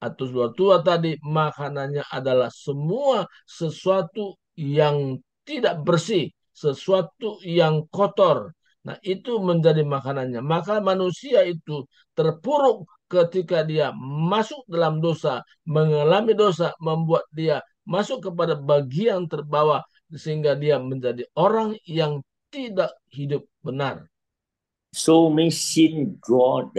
atau ular tua tadi makanannya adalah semua sesuatu yang tidak bersih, sesuatu yang kotor. Nah, itu menjadi makanannya. Maka manusia itu terpuruk ketika dia masuk dalam dosa, mengalami dosa, membuat dia masuk kepada bagian terbawah sehingga dia menjadi orang yang tidak hidup benar. So may sin draw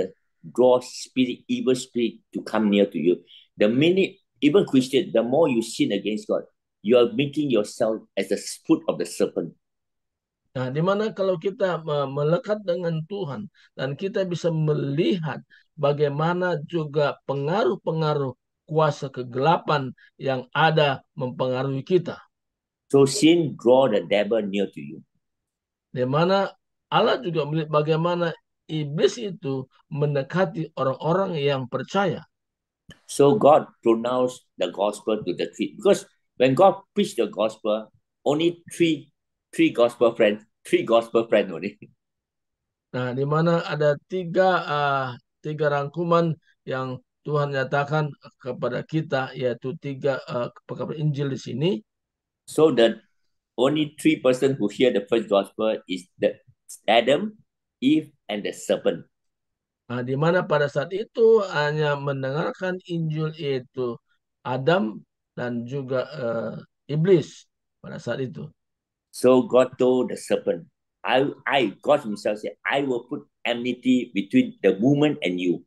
spirit, evil spirit to come near to you. The minute, even Christian, the more you sin against God, you are making yourself as the foot of the serpent. Nah, di mana kalau kita melekat dengan Tuhan dan kita bisa melihat bagaimana juga pengaruh-pengaruh kuasa kegelapan yang ada mempengaruhi kita. So sin draw the devil near to you. Di mana Allah juga melihat bagaimana iblis itu mendekati orang-orang yang percaya. So God pronounced the gospel to the three. Because when God preached the gospel, only three gospel friends only. Nah, di mana ada tiga rangkuman yang Tuhan nyatakan kepada kita, yaitu tiga kabar Injil di sini. So the only three person who hear the first gospel is the Adam, Eve, and the serpent. Nah, di mana pada saat itu hanya mendengarkan Injil itu Adam dan juga iblis pada saat itu. So God told the serpent, God himself said, I will put enmity between the woman and you.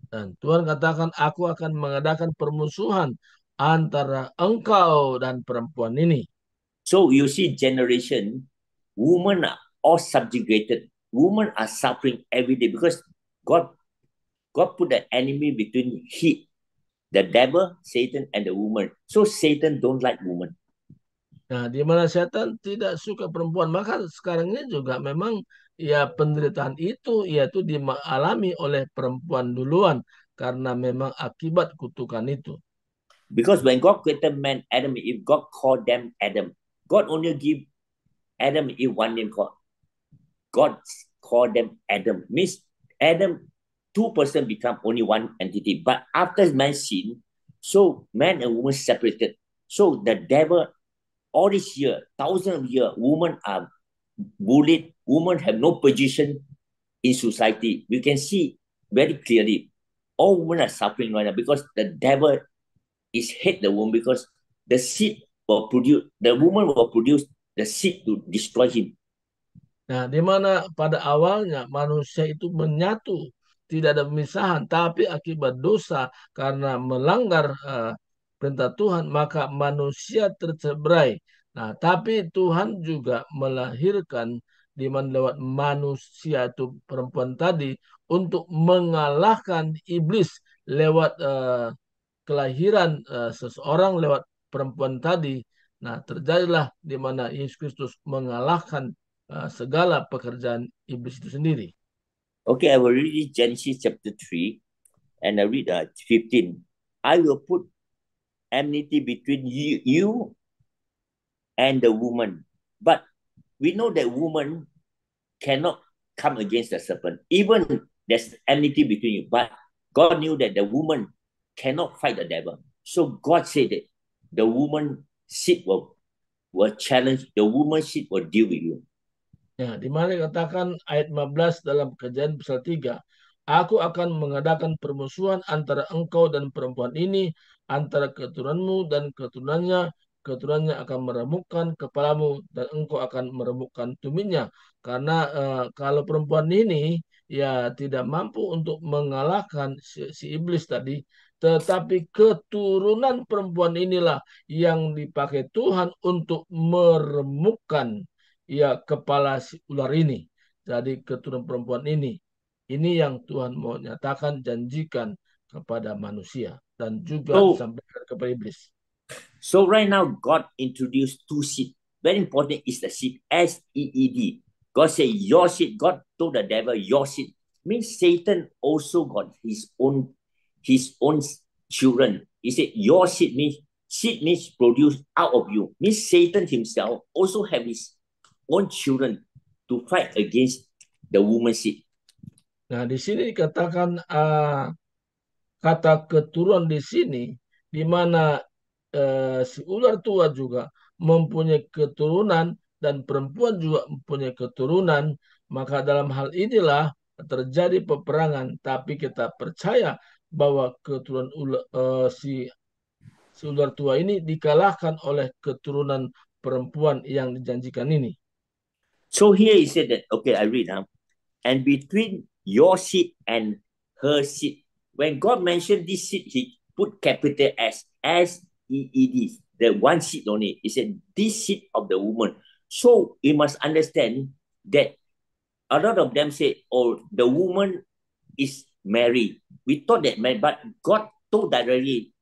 Dan Tuhan katakan, aku akan mengadakan permusuhan antara engkau dan perempuan ini. So you see generation, women are all subjugated. Women are suffering every day because God put the enemy between the devil, Satan, and the woman. So Satan don't like woman. Nah, di mana setan tidak suka perempuan, maka sekarang ini juga memang ya penderitaan itu yaitu dialami oleh perempuan duluan karena memang akibat kutukan itu. Because when God created man, Adam and Eve, God called them Adam. God only give Adam and Eve one name called God called them Adam. Means Adam, two person become only one entity. But after man sin, so man and woman separated. So the devil, all this year, thousands of years, women are bullied. Women have no position in society. We can see very clearly all women are suffering right now because the devil is hate the woman because the seed will produce, the woman will produce the seed to destroy him. Nah, di mana pada awalnya manusia itu menyatu, tidak ada pemisahan, tapi akibat dosa karena melanggar perintah Tuhan, maka manusia tercerai. Nah, tapi Tuhan juga melahirkan di mana lewat manusia itu perempuan tadi untuk mengalahkan iblis lewat kelahiran seseorang lewat perempuan tadi. Nah, terjadilah di mana Yesus Kristus mengalahkan segala pekerjaan iblis itu sendiri. Okay, I will read Genesis chapter 3 and I read 15. I will put enmity between you and the woman. But we know that woman cannot come against the serpent. Even there's enmity between you. But God knew that the woman cannot fight the devil. So God said that the woman seed will challenge, the woman seed will deal with you. Ya, di mana dikatakan ayat 15 dalam Kejadian pasal 3, aku akan mengadakan permusuhan antara engkau dan perempuan ini, antara keturunanmu dan keturunannya, keturunannya akan meremukkan kepalamu dan engkau akan meremukkan tumitnya. Karena kalau perempuan ini ya tidak mampu untuk mengalahkan si iblis tadi, tetapi keturunan perempuan inilah yang dipakai Tuhan untuk meremukkan ya kepala si ular ini. Jadi keturunan perempuan ini. Ini yang Tuhan mau nyatakan, janjikan kepada manusia. Dan juga So, disampaikan kepada iblis. so right now, God introduced two seed. Very important is the seed, S-E-E-D. God said, your seed. God told the devil, your seed. Means Satan also got his own children. He said, your seed means produced out of you. Means Satan himself also have his own children to fight against the woman's seed. Nah, di sini dikatakan kata keturunan di sini, di mana si ular tua juga mempunyai keturunan dan perempuan juga mempunyai keturunan, maka dalam hal inilah terjadi peperangan. Tapi kita percaya bahwa keturunan si ular tua ini dikalahkan oleh keturunan perempuan yang dijanjikan ini. So here he said that, okay, I read now. And between your seed and her seed. When God mentioned this seed, he put capital S-E-E-D, the one seed only. He said, this seed of the woman. So we must understand that a lot of them say, oh, the woman is Mary. We thought that, but God told directly,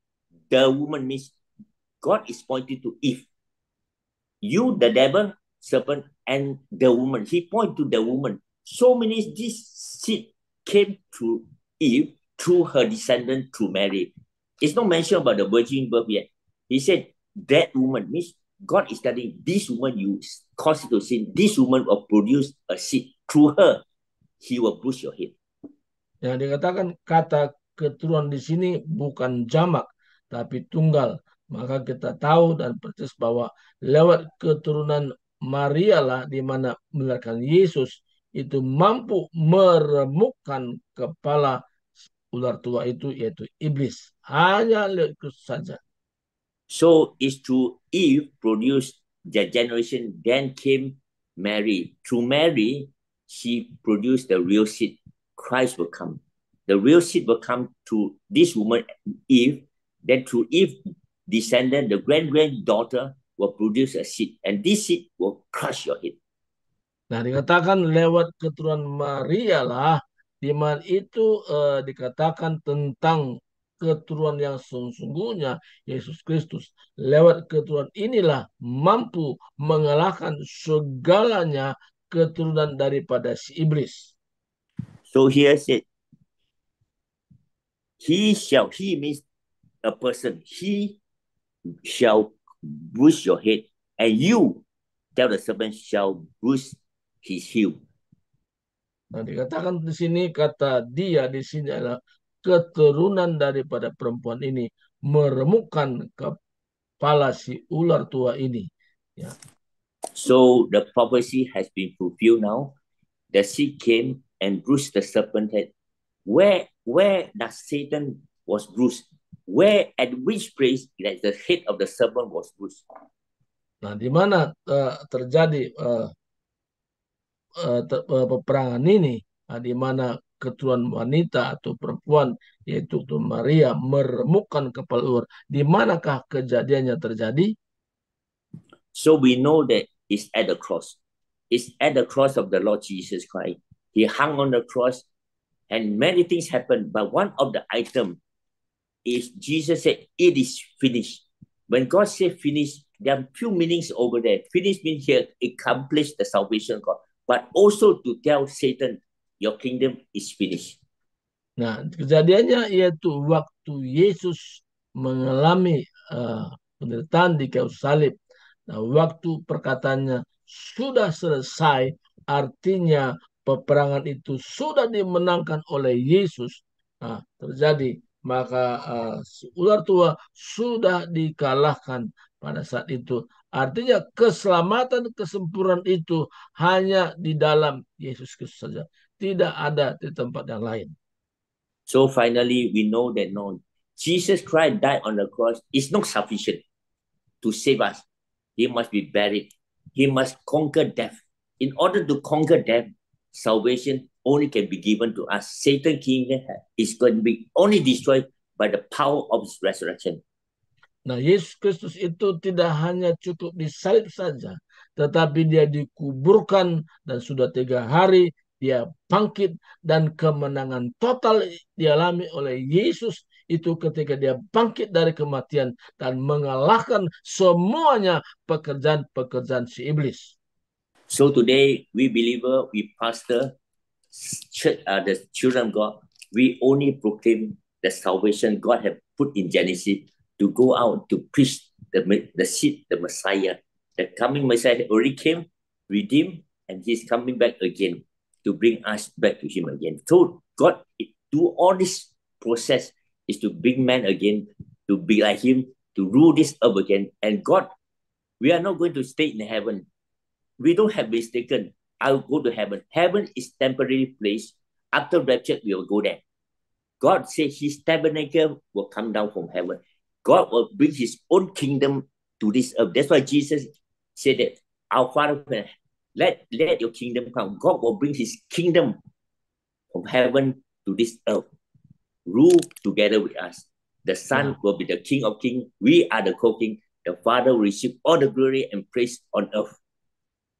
the woman means God is pointing to Eve. You, the devil, serpent, and the woman. He pointed to the woman. So many, this seed came through Eve, through her descendant, through Mary. It's not mentioned about the virgin birth yet. He said, that woman means God is telling this woman you cause it to sin. This woman will produce a seed. Through her, he will bruise your head. Yang dikatakan kata keturunan di sini bukan jamak, tapi tunggal. Maka kita tahu dan percaya bahwa lewat keturunan Maria lah di mana melahirkan Yesus itu mampu meremukkan kepala ular tua itu, yaitu iblis. Hanya lewat itu saja. So it's through Eve produced the generation, then came Mary. Through Mary, she produced the real seed. Christ will come. The real seed will come to this woman, Eve. Then through Eve, descendant, the granddaughter will produce a seed. And this seed will crush your head. Nah, dikatakan lewat keturunan Maria lah, di mana itu dikatakan tentang keturunan yang sesungguhnya Yesus Kristus. Lewat keturunan inilah mampu mengalahkan segalanya keturunan daripada si iblis. So here said, he means a person. He shall bruise your head, and you, tell the serpent, shall bruise his heel. Nah, dikatakan di sini kata dia di sini adalah keturunan daripada perempuan ini meremukkan kepala si ular tua ini. Ya. So the prophecy has been fulfilled now. The seed came and bruised the serpent head. Where does Satan was bruised? Where, at which place that the head of the serpent was bruised? Nah, di mana terjadi peperangan ini, di mana keturunan wanita atau perempuan yaitu Maria meremukkan kepala ular. Di manakah kejadiannya terjadi? So we know that it's at the cross. It's at the cross of the Lord Jesus Christ. He hung on the cross and many things happened. But one of the items is Jesus said, it is finished. When God said finished, there are few meanings over there. Finished means here, accomplished the salvation of God. But also to tell Satan, your kingdom is finished. Nah, kejadiannya yaitu waktu Yesus mengalami penderitaan di kayu salib. Nah, waktu perkataannya sudah selesai, artinya peperangan itu sudah dimenangkan oleh Yesus. Nah, terjadi, maka si ular tua sudah dikalahkan pada saat itu. Artinya keselamatan, kesempurnaan itu hanya di dalam Yesus Kristus saja. Tidak ada di tempat yang lain. So finally, we know that no, Jesus Christ died on the cross is not sufficient to save us. He must be buried. He must conquer death. In order to conquer death, salvation only can be given to us. Satan's kingdom is going to be only destroyed by the power of his resurrection. Nah, Yesus Kristus itu tidak hanya cukup disalib saja, tetapi dia dikuburkan dan sudah 3 hari dia bangkit, dan kemenangan total dialami oleh Yesus itu ketika dia bangkit dari kematian dan mengalahkan semuanya pekerjaan-pekerjaan si iblis. So today, we believer, we pastor, the children of God, we only proclaim the salvation God has put in Genesis to go out to preach the seed, the Messiah. The coming Messiah already came, redeemed, and he's coming back again to bring us back to him again. So God do all this process is to bring man again, to be like him, to rule this earth again. And God, we are not going to stay in heaven. We don't have mistaken. I'll go to heaven. Heaven is temporary place. After rapture, we will go there. God said his tabernacle will come down from heaven. God will bring his own kingdom to this earth. That's why Jesus said that our Father, let your kingdom come. God will bring his kingdom from heaven to this earth. Rule together with us. The Son will be the King of Kings. We are the co-king. The Father will receive all the glory and praise on earth.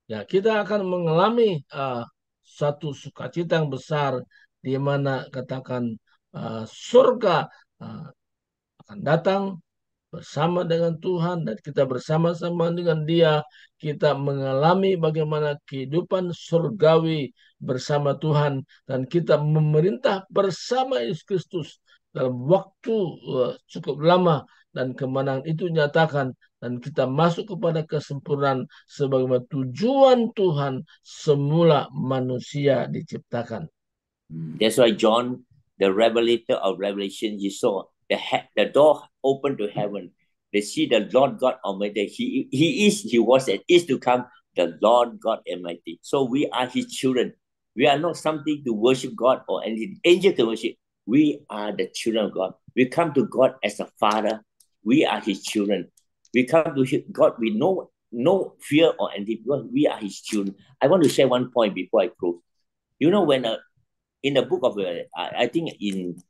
Ya, kita akan mengalami satu sukacita yang besar di mana katakan surga akan datang bersama dengan Tuhan dan kita bersama-sama dengan Dia, kita mengalami bagaimana kehidupan surgawi bersama Tuhan dan kita memerintah bersama Yesus Kristus dalam waktu cukup lama dan kemenangan itu nyatakan dan kita masuk kepada kesempurnaan sebagaimana tujuan Tuhan semula manusia diciptakan. That's why John, the revelator of Revelation, he saw the door open to heaven. They see the Lord God Almighty. He was, and is to come, the Lord God Almighty. So we are his children. We are not something to worship God or any angel to worship. We are the children of God. We come to God as a father. We are his children. We come to God with no fear or anything because we are his children. I want to share one point before I close. You know, when in the book of, I think in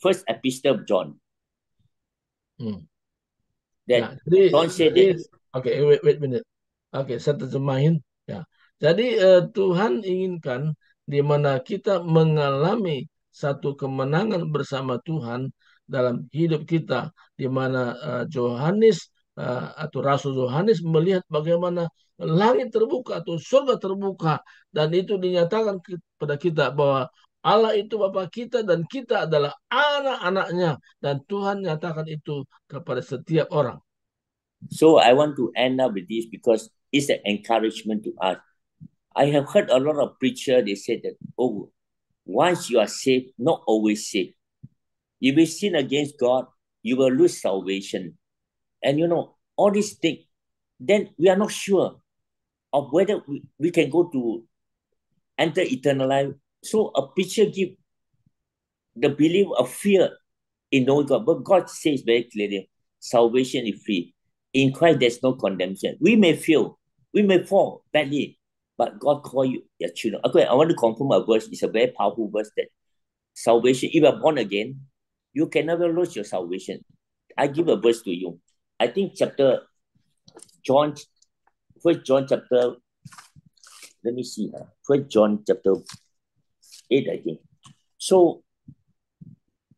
first epistle of John, that John said that. Okay, wait a minute. Okay, saya terjemahin. Ya, jadi Tuhan inginkan di mana kita mengalami satu kemenangan bersama Tuhan dalam hidup kita, di mana Yohanes atau Rasul Yohanes melihat bagaimana langit terbuka atau surga terbuka dan itu dinyatakan kepada kita bahwa Allah itu Bapa kita dan kita adalah anak-anaknya dan Tuhan nyatakan itu kepada setiap orang. So I want to end up with this because it's an encouragement to us. I have heard a lot of preachers, they say that, oh, once you are saved, not always saved. If you sin against God, you will lose salvation. And you know, all these things, then we are not sure of whether we can go to enter eternal life. So a preacher give the believer a fear in knowing God. But God says very clearly, salvation is free. In Christ, there's no condemnation. We may fail, we may fall badly, but God call you your children. Okay, I want to confirm a verse. It's a very powerful verse that salvation, if you are born again, you can never lose your salvation. I give a verse to you. I think First John chapter, let me see. First John chapter 8, I think. So,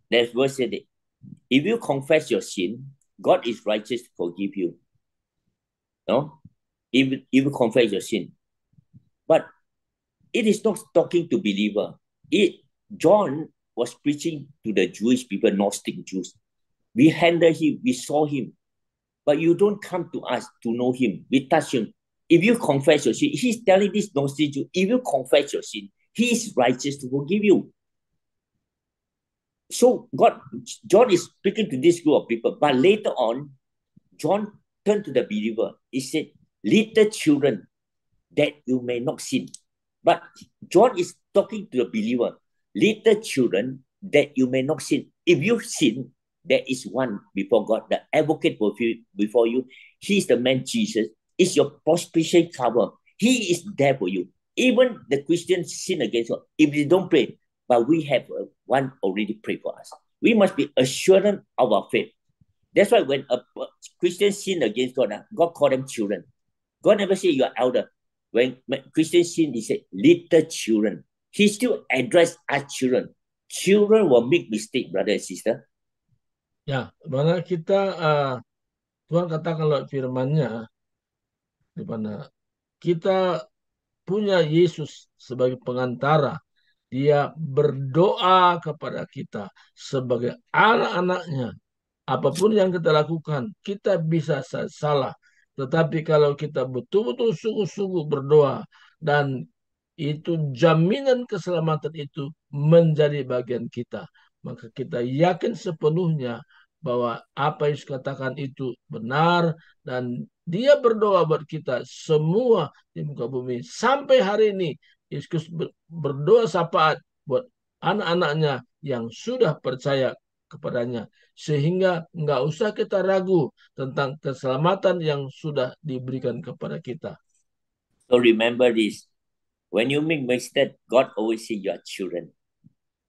that verse said that if you confess your sin, God is righteous to forgive you. No? If you confess your sin. But it is not talking to believer. John was preaching to the Jewish people, Gnostic Jews. We handled him, we saw him. But you don't come to us to know him. We touch him. If you confess your sin, he's telling this Gnostic Jew, if you confess your sin, he is righteous to forgive you. So John is speaking to this group of people. But later on, John turned to the believer. He said, little children, that you may not sin. But John is talking to the believer. Little children, that you may not sin. If you sin, there is one before God, the advocate before you. He is the man Jesus. Is your propitiation cover. He is there for you. Even the Christians sin against God. If they don't pray, but we have one already pray for us. We must be assured of our faith. That's why when a Christian sin against God, God called them children. God never say you are elder. When Christians sin, he said little children. He still addressed us children. Children will make mistake, brother and sister. Ya, mana kita Tuhan katakan lewat firman-Nya di mana kita punya Yesus sebagai pengantara. Dia berdoa kepada kita sebagai anak-anaknya. Apapun yang kita lakukan, kita bisa salah. Tetapi kalau kita betul-betul sungguh-sungguh berdoa dan itu jaminan keselamatan itu menjadi bagian kita, maka kita yakin sepenuhnya bahwa apa yang dikatakan itu benar dan dia berdoa buat kita semua di muka bumi. Sampai hari ini, Yesus berdoa syafaat buat anak-anaknya yang sudah percaya kepadanya. Sehingga nggak usah kita ragu tentang keselamatan yang sudah diberikan kepada kita. So remember this. When you make mistake, God always say you are children.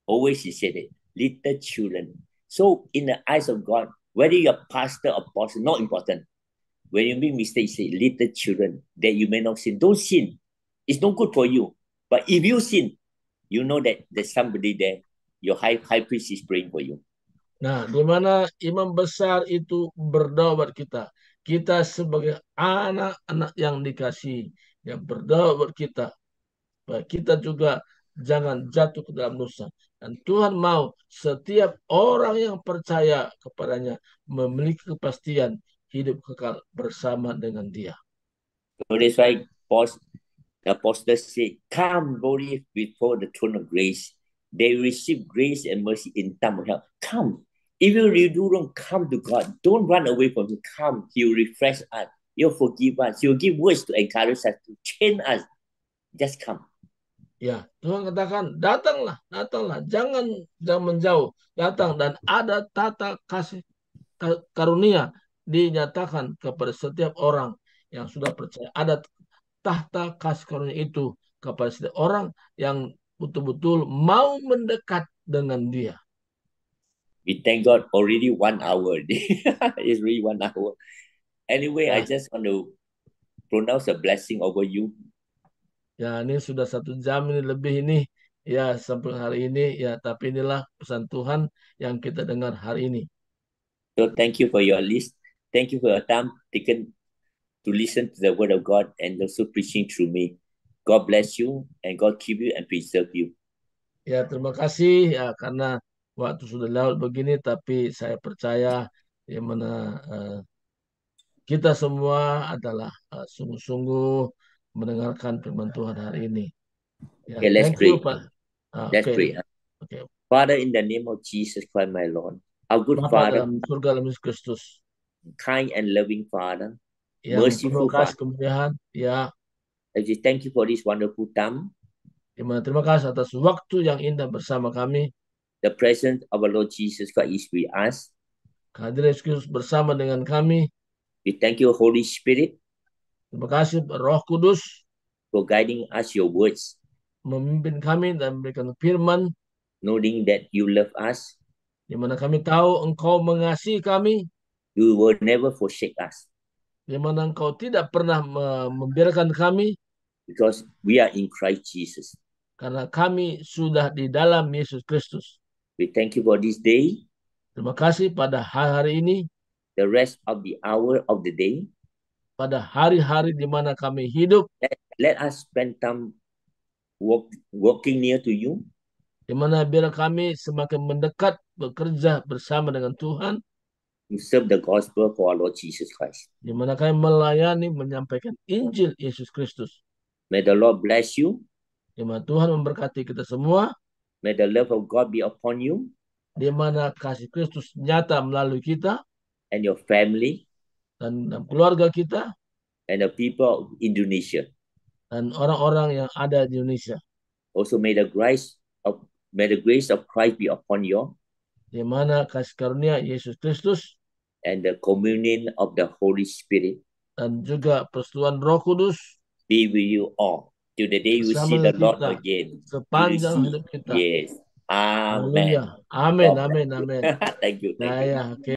Always he said it. Little children. So in the eyes of God, whether you're pastor or apostle, not important. When you make mistake, say little children that you may not sin. Don't sin. It's not good for you. But if you sin, you know that there's somebody there. Your high priest is praying for you. Nah, di mana imam besar itu berdoa buat kita. Kita sebagai anak-anak yang dikasihi, yang berdoa buat kita. Supaya kita juga jangan jatuh ke dalam dosa. Dan Tuhan mau setiap orang yang percaya kepadanya memiliki kepastian hidup kekal bersama dengan Dia. So that's why the apostle said, come boldly before the throne of grace. They receive grace and mercy in time of help. Come. Even if you do wrong, come to God. Don't run away from Him. Come. He will refresh us. He'll forgive us. He will give words to encourage us, to change us. Just come. Ya, Tuhan katakan, datanglah, jangan menjauh, datang dan ada tata kasih karunia dinyatakan kepada setiap orang yang sudah percaya. Ada tahta kasih karunia itu kepada setiap orang yang betul-betul mau mendekat dengan Dia. We thank God already 1 hour. It's really 1 hour. Anyway, I just want to pronounce a blessing over you. Ya, ini sudah 1 jam ini lebih ini. Ya, sampai hari ini. Ya, tapi inilah pesan Tuhan yang kita dengar hari ini. So thank you for your list. Thank you for your time taken to listen to the word of God and also preaching through me. God bless you and God keep you and preserve you. Ya, terima kasih ya karena waktu sudah lewat begini, tapi saya percaya di mana kita semua adalah sungguh-sungguh mendengarkan firman Tuhan hari ini. Ya, Okay, let's thank you, pray. Pak. Let's Okay. pray. Okay. Father, in the name of Jesus Christ, my Lord, our good Bapa Father, dalam surga dalam Yesus Kristus, kind and loving Father, yang merciful penuh kasih Father, kemuliaan, ya, I just thank you for this wonderful time, terima kasih atas waktu yang indah bersama kami. the presence of our Lord Jesus Christ is with us. Kehadiran Yesus Kristus bersama dengan kami. We thank you, Holy Spirit, Terima kasih Roh Kudus for guiding us your words, memimpin kami dan memberikan firman, knowing that you love us. di mana kami tahu Engkau mengasihi kami, You will never forsake us di mana Engkau tidak pernah membiarkan kami, because we are in Christ Jesus. karena kami sudah di dalam Yesus Kristus. We thank you for this day, Terima kasih pada hari-hari ini, the rest of the hour of the day. pada hari-hari di mana kami hidup, Let us spend time walking near to you, di mana biar kami semakin mendekat bekerja bersama dengan Tuhan, to serve the gospel for our Lord Jesus Christ. di mana kami melayani menyampaikan Injil Yesus Kristus. May the Lord bless you. Di mana Tuhan memberkati kita semua, May the love of God be upon you di mana kasih Kristus nyata melalui kita and your family dan keluarga kita and the people of Indonesia. dan orang-orang yang ada di Indonesia. Also, may the grace of Christ be upon you Di mana kasih karunia Yesus Kristus and the communion of the Holy Spirit dan juga persetujuan Roh Kudus be with you all till the day you see bersama the Lord kita again. sepanjang hidup kita. Yes. Amen. Haleluya. Amin, amin, amin. Thank you. Nah, ya, oke.